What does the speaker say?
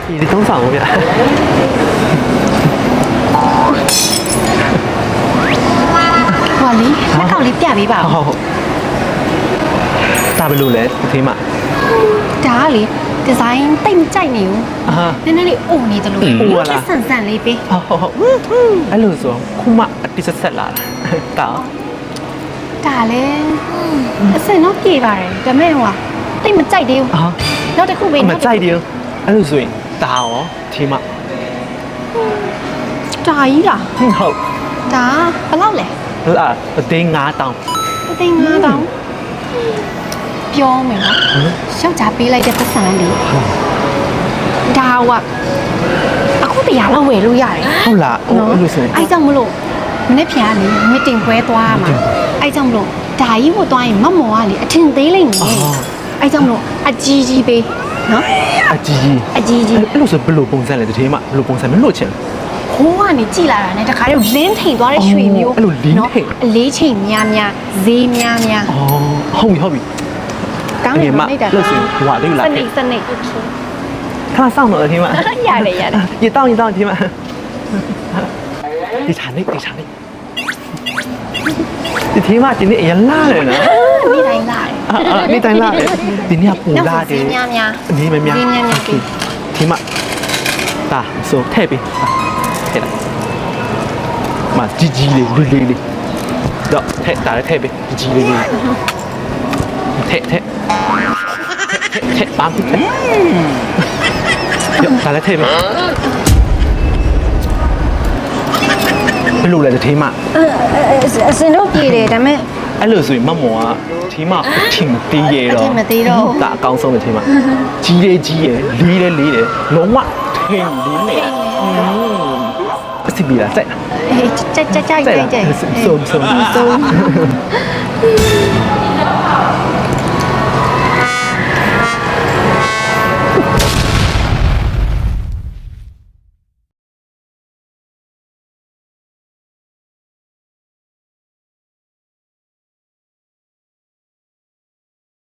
你等上我呀。哇哩，那搞哩点没吧？好。大不路嘞，听嘛。ဒါကလေဒီဇိုင်းတိတ်မကြိုက်နေဘူး 啊。 နည်းနည်းလေးအိုနေတယ်လို့ အိုရလား ဆန်ဆန်လေးပဲ 好。အဲ့လိုဆိုခုမှအတိဆက်ဆက်လာတာ ဒါလည်းအစင်တော့ပြေပါတယ်ဒါပေမဲ့ဟိုကတိတ်မကြိုက်သေးဘူး အာ နောက်တစ်ခုပဲ အမကြိုက်တယ်အဲ့လိုဆိုရင်ဒါရောဒီမှာ ဒါကြီးလား ဟုတ် ဒါဘယ်လောက်လဲ လာအသိန်း9000 တစ်သိန်း5000ပြောမယ်နော်ယောက်ျားပေးလိုက်တဲ့ပတ်စံလေးဒါကအခုတရားလောက်ဝယ်လို့ရတယ် ဟုတ်လားအဲ့လိုဆိုရင် အဲ့ကြောင့်မလို့မနေ့ပြန်ကနေမတင်ခွဲသွားရမှာအဲ့ကြောင့်မလို့ဒါကြီးကိုသွားရင်မမော်ကလေအထင်သေးလိမ့်မယ်အဲ့ကြောင့်မလို့အကြီးကြီးပေးနော် အကြီးကြီး အကြီးကြီး အဲ့လိုဆိုဘယ်လိုပုံစံလဲတည်းမှာဘယ်လိုပုံစံမလို့ချင် ဟိုးကနေကြည်လာတာနဲ့တခါတော့လင်းထိန်သွားတဲ့ရွှေမျိုး အဲ့လိုလင်းထိန် အလေးချိန်များများဈေးများများ အော်ဟုတ်ပြီ ကောင်းတယ်မလိုက်တာ လို့ဆိုဟွာလေးလာ စနိစနိ ခါဆောင်တော့တည်းမှာ ရတယ်ရတယ် ရေတောင်းတည်းမှာဒီဌာနေဒီဌာနေဒီทีမှာဒီနေ့အရင်လာတယ်နော် နေ့တိုင်းလာတယ် နေ့တိုင်းလာတယ်ဒီနေ့ပူလာတယ် ဈေးများများ အနေမများ ဈေးများများပေး ဒီမှာဒါဆိုထည့်ပေးထည့်လိုက်မကြီးကြီးလေးလေးတော့ထည့်ဒါလည်းထည့်ပေးကြီးလေးလေးထည့်ပန်းထည့်ဒါလည်းထည့်ပေးဘယ်လိုလဲဒီမှာ အစင်တော့ပြေတယ်ဒါပေမဲ့ အဲ့လိုဆိုရင်မမော်ကဒီမှာအထင်မသေးရတော့ အထင်မသေးတော့ ဒါအကောင်းဆုံးပဲဒီမှာကြီးလေးကြီးရယ်လေးလေးလေးတယ်လုံးဝထင်လေးနေအစီပြီးလားစိုက် အေးကြိုက်စုံ